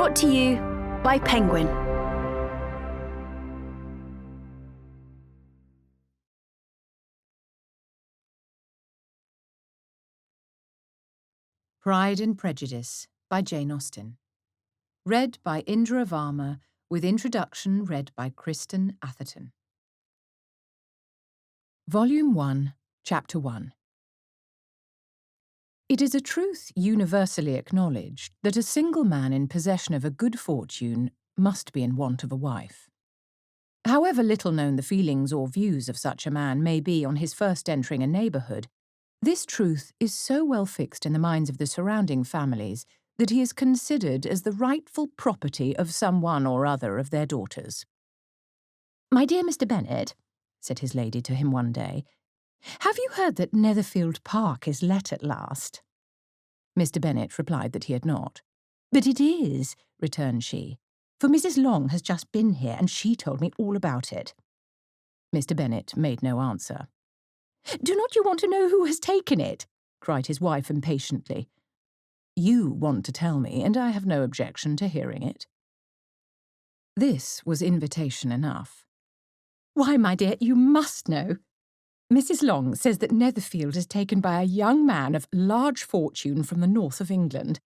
Brought to you by Penguin. Pride and Prejudice by Jane Austen. Read by Indira Varma, with introduction read by Kristen Atherton. Volume 1, Chapter 1. It is a truth universally acknowledged that a single man in possession of a good fortune must be in want of a wife. However little known the feelings or views of such a man may be on his first entering a neighbourhood, this truth is so well fixed in the minds of the surrounding families that he is considered as the rightful property of some one or other of their daughters. "My dear Mr. Bennet," said his lady to him one day, "have you heard that Netherfield Park is let at last?" Mr. Bennet replied that he had not. "But it is," returned she, "for Mrs. Long has just been here, and she told me all about it." Mr. Bennet made no answer. "Do not you want to know who has taken it?" cried his wife impatiently. "You want to tell me, and I have no objection to hearing it." This was invitation enough. "Why, my dear, you must know. Mrs. Long says that Netherfield is taken by a young man of large fortune from the north of England,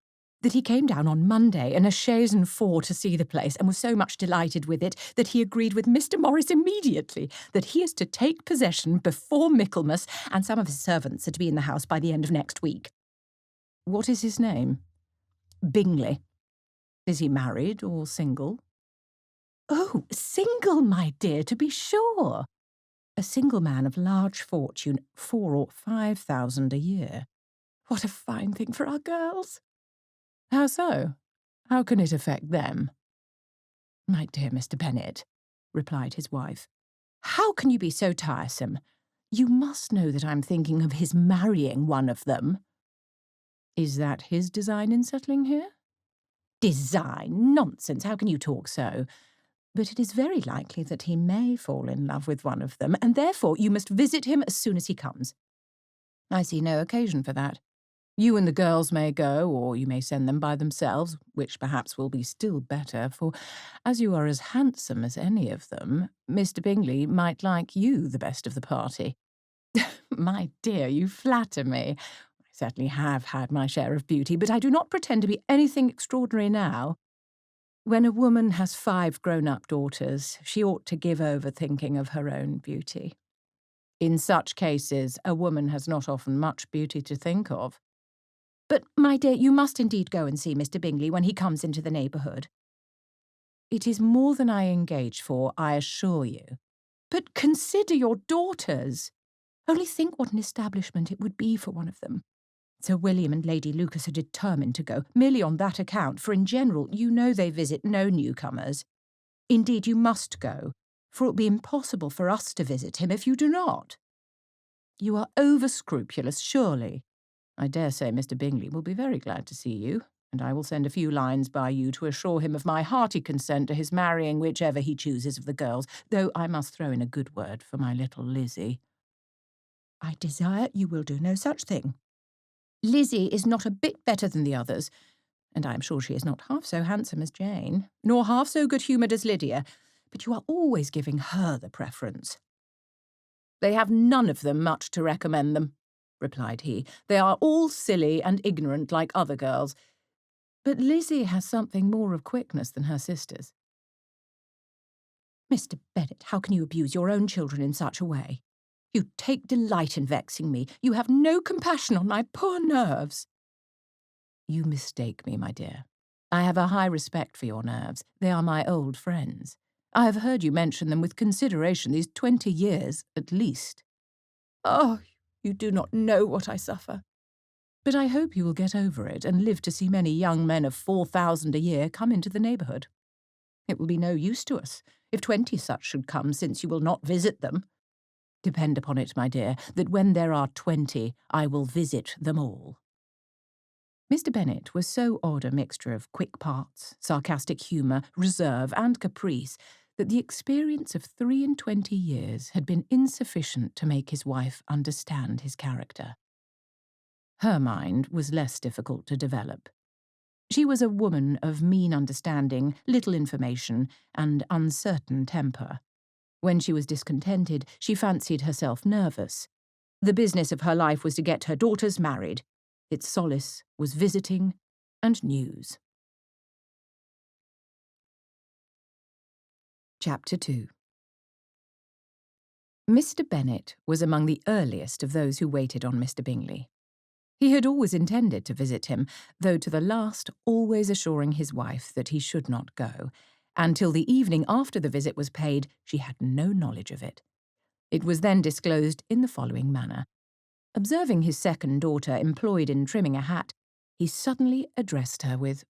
that he came down on Monday in a chaise and four to see the place, and was so much delighted with it that he agreed with Mr. Morris immediately that he is to take possession before Michaelmas, and some of his servants are to be in the house by the end of next week." "What is his name?" "Bingley." "Is he married or single?" "Oh, single, my dear, to be sure. A single man of large fortune, 4,000 or 5,000 a year. What a fine thing for our girls!" "How so? How can it affect them?" "My dear Mr. Bennet," replied his wife, "how can you be so tiresome? You must know that I'm thinking of his marrying one of them." "Is that his design in settling here?" "Design? Nonsense! How can you talk so? But it is very likely that he may fall in love with one of them, and therefore you must visit him as soon as he comes." "I see no occasion for that. You and the girls may go, or you may send them by themselves, which perhaps will be still better, for as you are as handsome as any of them, Mr. Bingley might like you the best of the party." "My dear, you flatter me. I certainly have had my share of beauty, but I do not pretend to be anything extraordinary now. When a woman has 5 grown-up daughters, she ought to give over thinking of her own beauty. In such cases, a woman has not often much beauty to think of. But, my dear, you must indeed go and see Mr. Bingley when he comes into the neighbourhood." "It is more than I engage for, I assure you." "But consider your daughters. Only think what an establishment it would be for one of them. Sir William and Lady Lucas are determined to go, merely on that account, for in general you know they visit no newcomers. Indeed, you must go, for it will be impossible for us to visit him if you do not." "You are over-scrupulous, surely. I dare say Mr. Bingley will be very glad to see you, and I will send a few lines by you to assure him of my hearty consent to his marrying whichever he chooses of the girls, though I must throw in a good word for my little Lizzie." "I desire you will do no such thing. Lizzie is not a bit better than the others, and I am sure she is not half so handsome as Jane, nor half so good-humoured as Lydia, but you are always giving her the preference." "They have none of them much to recommend them," replied he. "They are all silly and ignorant like other girls, but Lizzie has something more of quickness than her sisters." "Mr. Bennet, how can you abuse your own children in such a way? You take delight in vexing me. You have no compassion on my poor nerves." "You mistake me, my dear. I have a high respect for your nerves. They are my old friends. I have heard you mention them with consideration these 20 years, at least." "Oh, you do not know what I suffer." "But I hope you will get over it and live to see many young men of 4,000 a year come into the neighbourhood. It will be no use to us if 20 such should come, since you will not visit them. Depend upon it, my dear, that when there are 20, I will visit them all." Mr. Bennet was so odd a mixture of quick parts, sarcastic humour, reserve, and caprice that the experience of 23 years had been insufficient to make his wife understand his character. Her mind was less difficult to develop. She was a woman of mean understanding, little information, and uncertain temper. When she was discontented, she fancied herself nervous. The business of her life was to get her daughters married. Its solace was visiting and news. Chapter 2. Mr. Bennet was among the earliest of those who waited on Mr. Bingley. He had always intended to visit him, though to the last always assuring his wife that he should not go, and till the evening after the visit was paid she had no knowledge of it. It was then disclosed in the following manner. Observing his second daughter employed in trimming a hat, he suddenly addressed her with,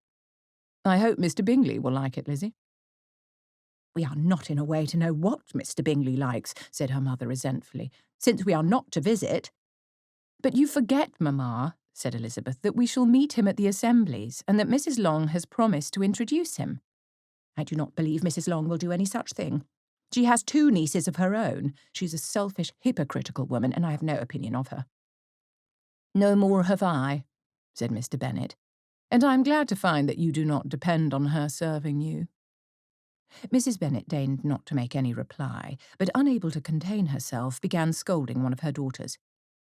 "I hope Mr. Bingley will like it, Lizzie." "We are not in a way to know what Mr. Bingley likes," said her mother resentfully, "since we are not to visit." "But you forget, mamma," said Elizabeth, "that we shall meet him at the assemblies, and that Mrs. Long has promised to introduce him." "I do not believe Mrs. Long will do any such thing. She has 2 nieces of her own. She's a selfish, hypocritical woman, and I have no opinion of her." "No more have I," said Mr. Bennet, "and I am glad to find that you do not depend on her serving you." Mrs. Bennet deigned not to make any reply, but unable to contain herself, began scolding one of her daughters.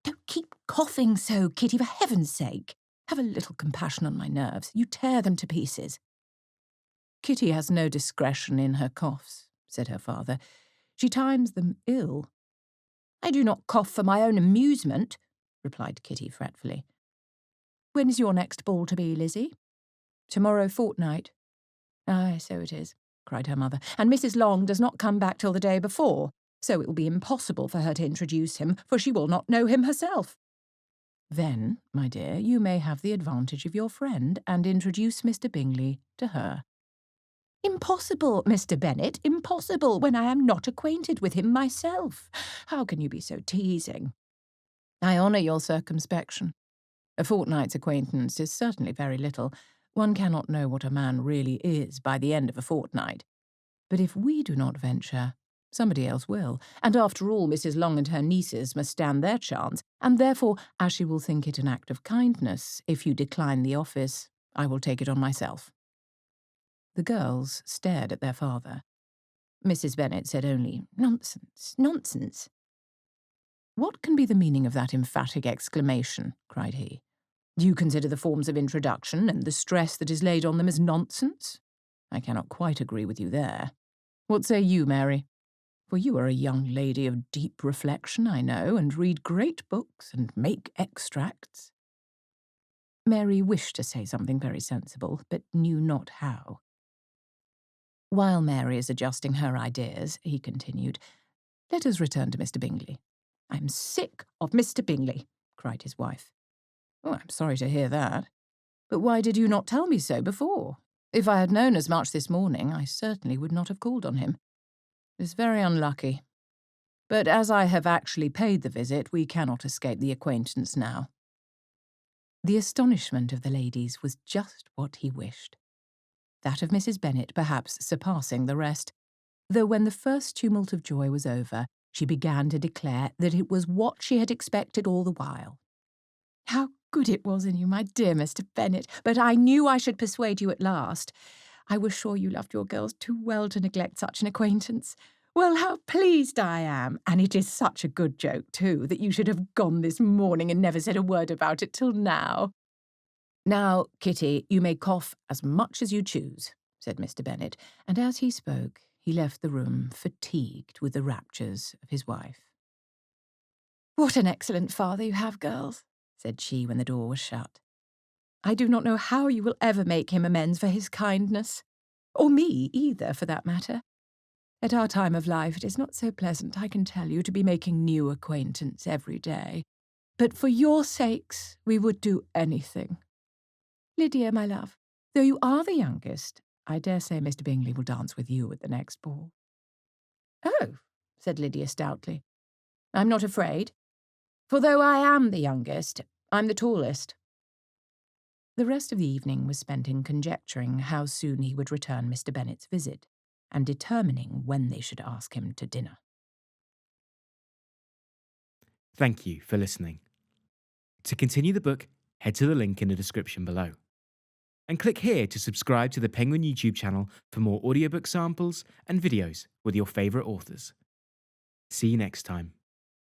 "Don't keep coughing so, Kitty, for heaven's sake. Have a little compassion on my nerves. You tear them to pieces." "Kitty has no discretion in her coughs," said her father. "She times them ill." "I do not cough for my own amusement," replied Kitty fretfully. "When is your next ball to be, Lizzie?" "Tomorrow fortnight." "Aye, so it is," cried her mother, "and Mrs. Long does not come back till the day before, so it will be impossible for her to introduce him, for she will not know him herself." "Then, my dear, you may have the advantage of your friend and introduce Mr. Bingley to her." "Impossible, Mr. Bennet, impossible, when I am not acquainted with him myself. How can you be so teasing?" "I honour your circumspection. A fortnight's acquaintance is certainly very little. One cannot know what a man really is by the end of a fortnight. But if we do not venture, somebody else will, and after all Mrs. Long and her nieces must stand their chance, and therefore, as she will think it an act of kindness, if you decline the office, I will take it on myself." The girls stared at their father. Mrs. Bennet said only, "Nonsense, nonsense." "What can be the meaning of that emphatic exclamation?" cried he. "Do you consider the forms of introduction and the stress that is laid on them as nonsense? I cannot quite agree with you there. What say you, Mary? For you are a young lady of deep reflection, I know, and read great books and make extracts." Mary wished to say something very sensible, but knew not how. "While Mary is adjusting her ideas," he continued, "let us return to Mr. Bingley." "I am sick of Mr. Bingley," cried his wife. "Oh, I'm sorry to hear that. But why did you not tell me so before? If I had known as much this morning, I certainly would not have called on him. It is very unlucky. But as I have actually paid the visit, we cannot escape the acquaintance now." The astonishment of the ladies was just what he wished. That of Mrs. Bennet perhaps surpassing the rest, though when the first tumult of joy was over, she began to declare that it was what she had expected all the while. "How good it was in you, my dear Mr. Bennet, but I knew I should persuade you at last. I was sure you loved your girls too well to neglect such an acquaintance. Well, how pleased I am, and it is such a good joke, too, that you should have gone this morning and never said a word about it till now." "Now, Kitty, you may cough as much as you choose," said Mr. Bennet, and as he spoke, he left the room fatigued with the raptures of his wife. "What an excellent father you have, girls," said she when the door was shut. "I do not know how you will ever make him amends for his kindness, or me either, for that matter. At our time of life it is not so pleasant, I can tell you, to be making new acquaintance every day. But for your sakes we would do anything. Lydia, my love, though you are the youngest, I dare say Mr. Bingley will dance with you at the next ball." "Oh," said Lydia stoutly, "I'm not afraid. For though I am the youngest, I'm the tallest." The rest of the evening was spent in conjecturing how soon he would return Mr. Bennet's visit, and determining when they should ask him to dinner. Thank you for listening. To continue the book, head to the link in the description below. And click here to subscribe to the Penguin YouTube channel for more audiobook samples and videos with your favourite authors. See you next time.